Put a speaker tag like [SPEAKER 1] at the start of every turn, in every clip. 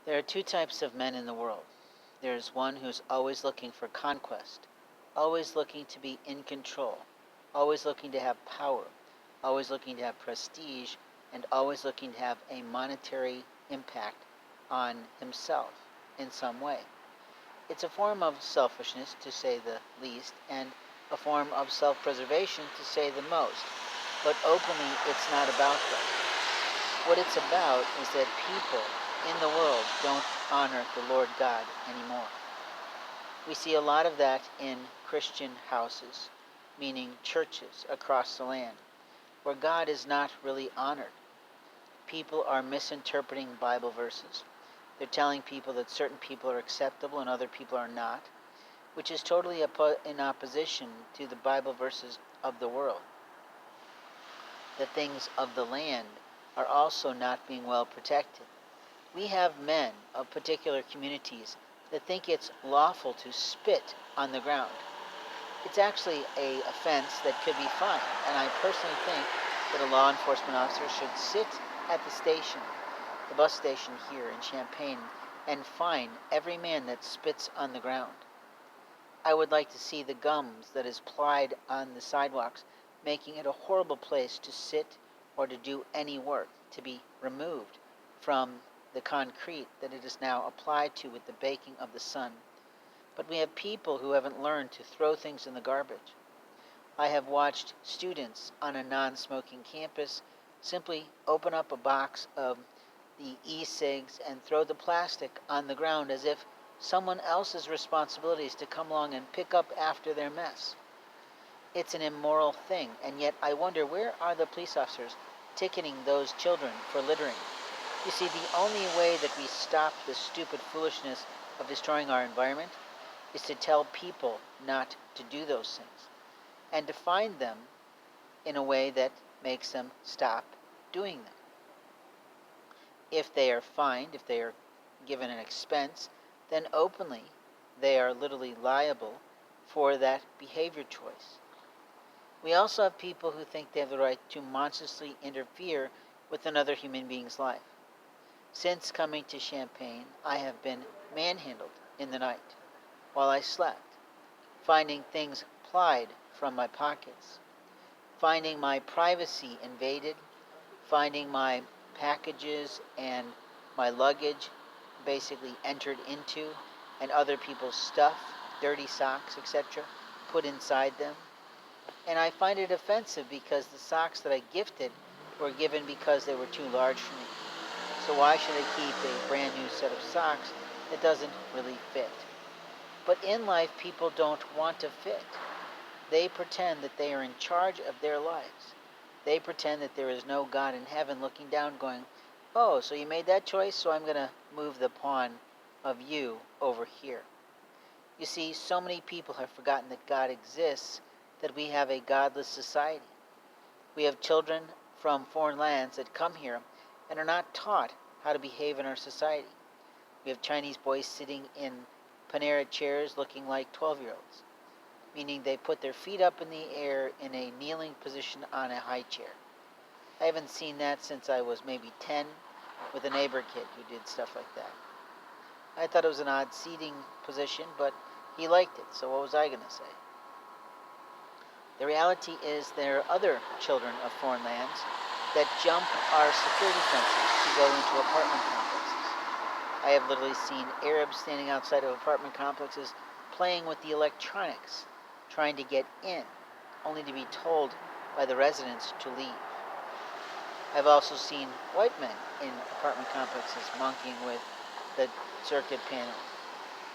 [SPEAKER 1] There are two types of men in the world. There's one who's always looking for conquest, always looking to be in control, always looking to have power, always looking to have prestige, and always looking to have a monetary impact on himself in some way. It's a form of selfishness, to say the least, and a form of self-preservation, to say the most. But openly, it's not about that. What it's about is that people in the world don't honor the Lord God anymore. We see a lot of that in Christian houses, meaning churches across the land, where God is not really honored. People are misinterpreting Bible verses. They're telling people that certain people are acceptable and other people are not, which is totally in opposition to the Bible verses of the world. The things of the land are also not being well protected. We have men of particular communities that think it's lawful to spit on the ground. It's actually an offense that could be fined, and I personally think that a law enforcement officer should sit at the station, the bus station here in Champaign, and fine every man that spits on the ground. I would like to see the gums that is plied on the sidewalks, making it a horrible place to sit or to do any work, to be removed from the concrete that it is now applied to with the baking of the sun. But we have people who haven't learned to throw things in the garbage. I have watched students on a non-smoking campus simply open up a box of the e-cigs and throw the plastic on the ground as if someone else's responsibility is to come along and pick up after their mess. It's an immoral thing, and yet I wonder, where are the police officers ticketing those children for littering? You see, the only way that we stop the stupid foolishness of destroying our environment is to tell people not to do those things, and to find them in a way that makes them stop doing them. If they are fined, if they are given an expense, then openly they are literally liable for that behavior choice. We also have people who think they have the right to monstrously interfere with another human being's life. Since coming to Champaign, I have been manhandled in the night while I slept, finding things plied from my pockets, finding my privacy invaded, finding my packages and my luggage basically entered into, and other people's stuff, dirty socks, etc., put inside them. And I find it offensive because the socks that I gifted were given because they were too large for me. So why should I keep a brand new set of socks that doesn't really fit? But in life, people don't want to fit. They pretend that they are in charge of their lives. They pretend that there is no God in heaven looking down going, oh, so you made that choice, so I'm going to move the pawn of you over here. You see, so many people have forgotten that God exists that we have a godless society. We have children from foreign lands that come here and are not taught how to behave in our society. We have Chinese boys sitting in Panera chairs looking like 12-year-olds, meaning they put their feet up in the air in a kneeling position on a high chair. I haven't seen that since I was maybe 10 with a neighbor kid who did stuff like that. I thought it was an odd seating position, but he liked it, so what was I going to say? The reality is there are other children of foreign lands that jump our security fences to go into apartment complexes. I have literally seen Arabs standing outside of apartment complexes playing with the electronics, trying to get in, only to be told by the residents to leave. I've also seen white men in apartment complexes monkeying with the circuit panel.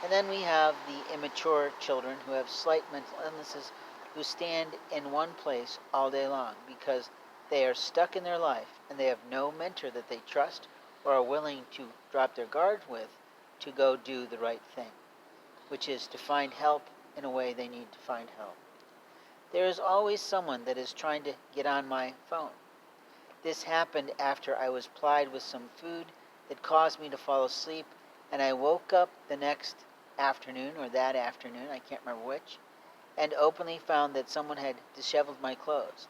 [SPEAKER 1] And then we have the immature children who have slight mental illnesses who stand in one place all day long because they are stuck in their life and they have no mentor that they trust or are willing to drop their guard with to go do the right thing, which is to find help in a way they need to find help. There is always someone that is trying to get on my phone. This happened after I was plied with some food that caused me to fall asleep, and I woke up the next afternoon, or that afternoon, I can't remember which, and openly found that someone had disheveled my clothes.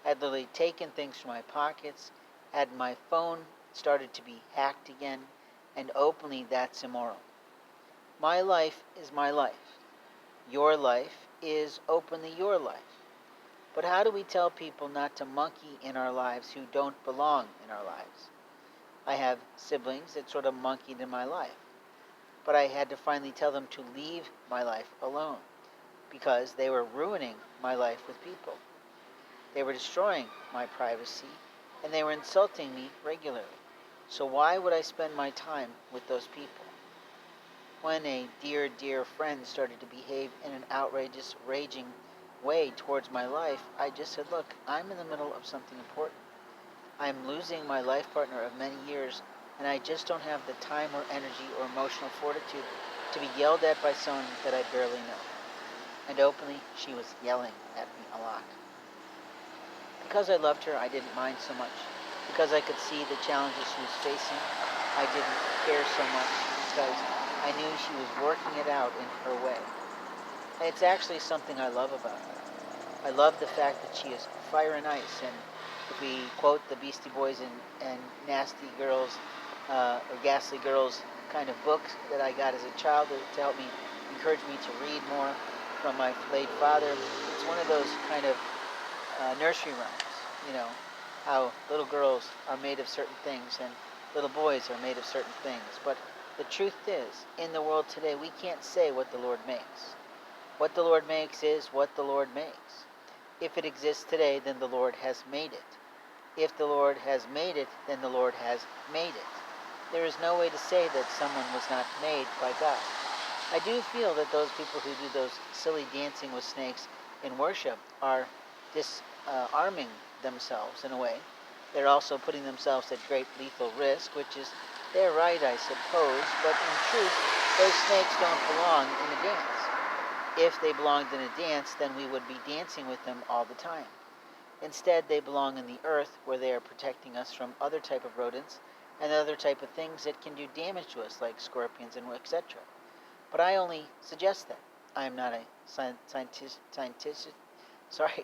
[SPEAKER 1] I had literally taken things from my pockets, had my phone started to be hacked again, and openly that's immoral. My life is my life. Your life is openly your life. But how do we tell people not to monkey in our lives who don't belong in our lives? I have siblings that sort of monkeyed in my life, but I had to finally tell them to leave my life alone because they were ruining my life with people. They were destroying my privacy, and they were insulting me regularly. So why would I spend my time with those people? When a dear, dear friend started to behave in an outrageous, raging way towards my life, I just said, look, I'm in the middle of something important. I'm losing my life partner of many years, and I just don't have the time or energy or emotional fortitude to be yelled at by someone that I barely know. And openly, she was yelling at me a lot. Because I loved her, I didn't mind so much. Because I could see the challenges she was facing, I didn't care so much because I knew she was working it out in her way. And it's actually something I love about her. I love the fact that she is fire and ice, and if we quote the Beastie Boys and Nasty Girls or Ghastly Girls kind of books that I got as a child to help me, encourage me to read more from my late father, it's one of those kind of nursery rhymes, you know, how little girls are made of certain things and little boys are made of certain things. But the truth is, in the world today, we can't say what the Lord makes. What the Lord makes is what the Lord makes. If it exists today, then the Lord has made it. If the Lord has made it, then the Lord has made it. There is no way to say that someone was not made by God. I do feel that those people who do those silly dancing with snakes in worship are disarming themselves in a way. They're also putting themselves at great lethal risk, which is their right, I suppose, but in truth, those snakes don't belong in a dance. If they belonged in a dance, then we would be dancing with them all the time. Instead, they belong in the earth, where they are protecting us from other type of rodents and other type of things that can do damage to us, like scorpions and etc. But I only suggest that. I am not a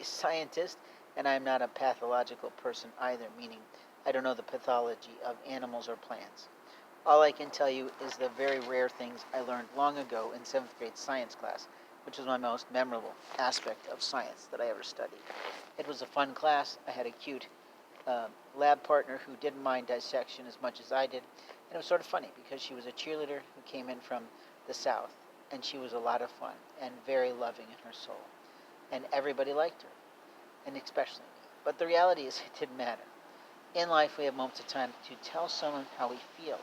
[SPEAKER 1] scientist, and I am not a pathological person either, meaning I don't know the pathology of animals or plants. All I can tell you is the very rare things I learned long ago in 7th grade science class, which was my most memorable aspect of science that I ever studied. It was a fun class. I had a cute lab partner who didn't mind dissection as much as I did, and it was sort of funny because she was a cheerleader who came in from the South, and she was a lot of fun and very loving in her soul, and everybody liked her, and especially me. But the reality is it didn't matter. In life, we have moments of time to tell someone how we feel,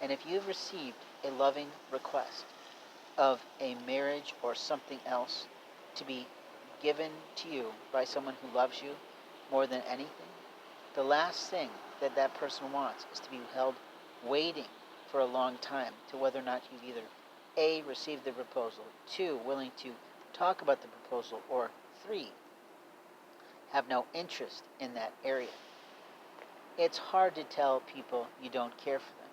[SPEAKER 1] and if you've received a loving request of a marriage or something else to be given to you by someone who loves you more than anything, the last thing that that person wants is to be held waiting for a long time to whether or not you've either A, received the proposal, 2, willing to talk about the proposal, or 3, have no interest in that area. It's hard to tell people you don't care for them,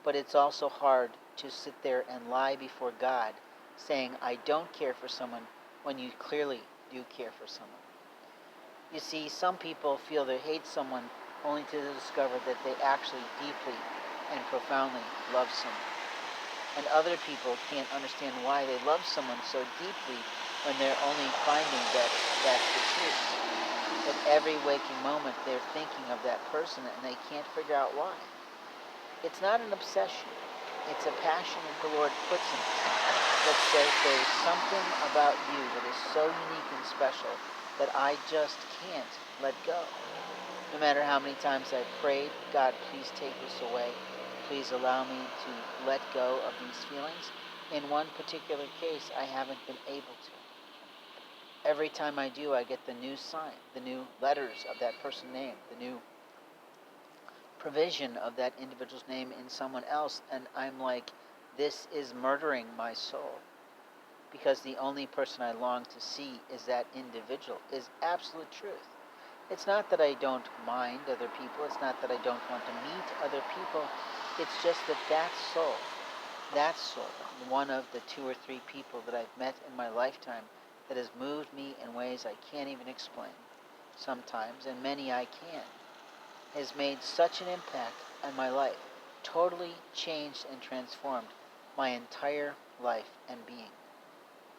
[SPEAKER 1] but it's also hard to sit there and lie before God saying, I don't care for someone, when you clearly do care for someone. You see, some people feel they hate someone only to discover that they actually deeply and profoundly love someone. And other people can't understand why they love someone so deeply when they're only finding that that's the truth. At every waking moment, they're thinking of that person and they can't figure out why. It's not an obsession. It's a passion that the Lord puts in us that says there is something about you that is so unique and special that I just can't let go. No matter how many times I've prayed, God, please take this away. Please allow me to let go of these feelings. In one particular case, I haven't been able to. Every time I do, I get the new sign, the new letters of that person's name, the new provision of that individual's name in someone else, and I'm like, this is murdering my soul. Because the only person I long to see is that individual, is absolute truth. It's not that I don't mind other people. It's not that I don't want to meet other people. It's just that that soul, one of the 2 or 3 people that I've met in my lifetime that has moved me in ways I can't even explain sometimes, and many I can, has made such an impact on my life totally changed and transformed my entire life and being,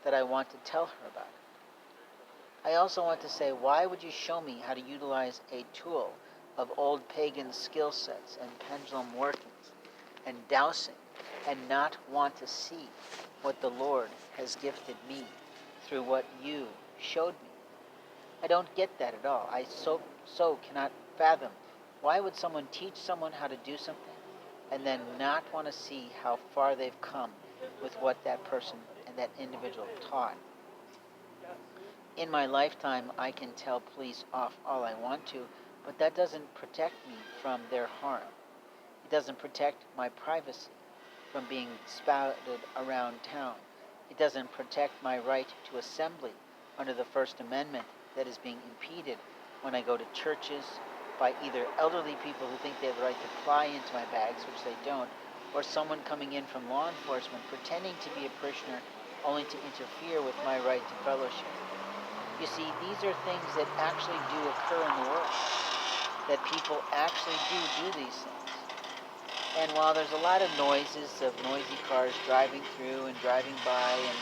[SPEAKER 1] that I want to tell her about it. I also want to say, why would you show me how to utilize a tool of old pagan skill sets and pendulum workings and dowsing and not want to see what the Lord has gifted me through what you showed me? I don't get that at all. I so cannot fathom. Why would someone teach someone how to do something and then not want to see how far they've come with what that person and that individual taught? In my lifetime, I can tell police off all I want to, but that doesn't protect me from their harm. It doesn't protect my privacy from being spouted around town. It doesn't protect my right to assembly under the First Amendment that is being impeded when I go to churches by either elderly people who think they have the right to pry into my bags, which they don't, or someone coming in from law enforcement pretending to be a parishioner only to interfere with my right to fellowship. You see, these are things that actually do occur in the world, that people actually do these things. And while there's a lot of noises of noisy cars driving through and driving by, and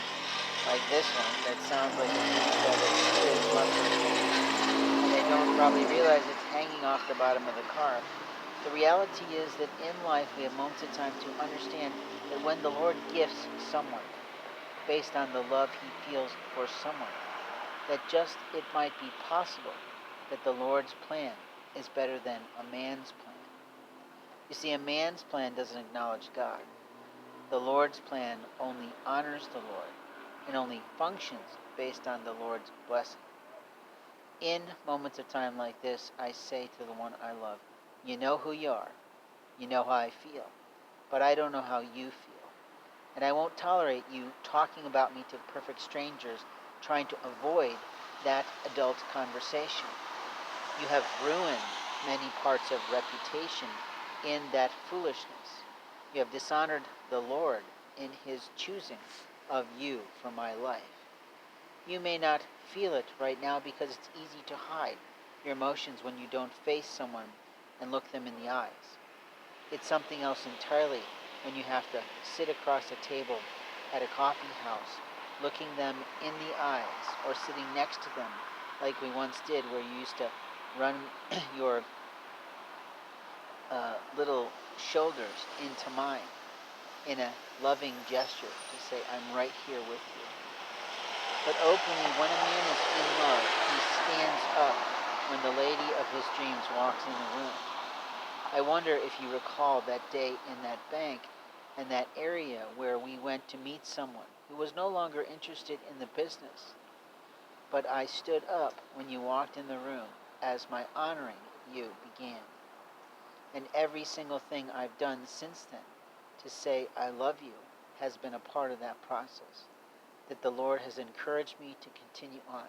[SPEAKER 1] like this one that sounds like a piece of a big lumber, and they don't probably realize it's hanging off the bottom of the car, the reality is that in life we have moments of time to understand that when the Lord gifts someone based on the love he feels for someone, that just it might be possible that the Lord's plan is better than a man's plan. You see, a man's plan doesn't acknowledge God. The Lord's plan only honors the Lord and only functions based on the Lord's blessing. In moments of time like this, I say to the one I love, you know who you are, you know how I feel, but I don't know how you feel. And I won't tolerate you talking about me to perfect strangers, trying to avoid that adult conversation. You have ruined many parts of reputation in that foolishness. You have dishonored the Lord in his choosing of you for my life. You may not feel it right now because it's easy to hide your emotions when you don't face someone and look them in the eyes. It's something else entirely when you have to sit across a table at a coffee house, looking them in the eyes, or sitting next to them like we once did, where you used to run your little shoulders into mine in a loving gesture to say, I'm right here with you. But openly, when a man is in love, he stands up when the lady of his dreams walks in the room. I wonder if you recall that day in that bank and that area where we went to meet someone who was no longer interested in the business. But I stood up when you walked in the room as my honoring you began. And every single thing I've done since then to say I love you has been a part of that process. That the Lord has encouraged me to continue on,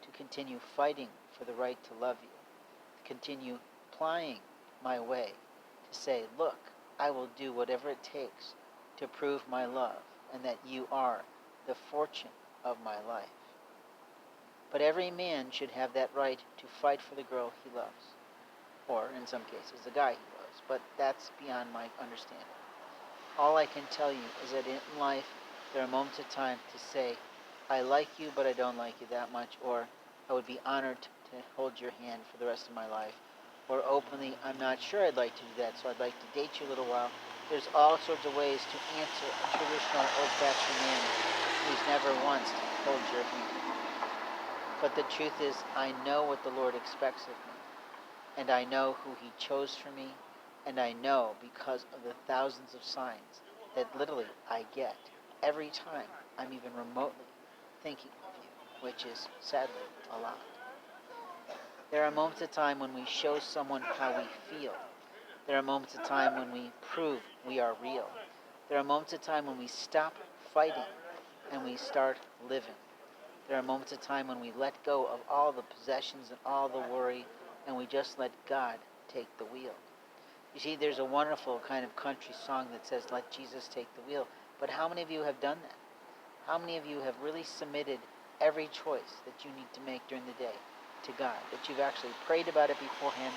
[SPEAKER 1] to continue fighting for the right to love you, to continue plying my way, to say, look, I will do whatever it takes to prove my love and that you are the fortune of my life. But every man should have that right to fight for the girl he loves, or in some cases the guy he loves, but that's beyond my understanding. All I can tell you is that in life there are moments of time to say, I like you, but I don't like you that much, or I would be honored to hold your hand for the rest of my life, or openly, I'm not sure I'd like to do that, so I'd like to date you a little while. There's all sorts of ways to answer a traditional old-fashioned man who's never once held your hand. But the truth is, I know what the Lord expects of me, and I know who he chose for me, and I know because of the thousands of signs that literally I get every time I'm even remotely thinking of you, which is sadly a lot. There are moments of time when we show someone how we feel. There are moments of time when we prove we are real. There are moments of time when we stop fighting and we start living. There are moments of time when we let go of all the possessions and all the worry and we just let God take the wheel. You see, there's a wonderful kind of country song that says, let Jesus take the wheel. But how many of you have done that? How many of you have really submitted every choice that you need to make during the day to God? That you've actually prayed about it beforehand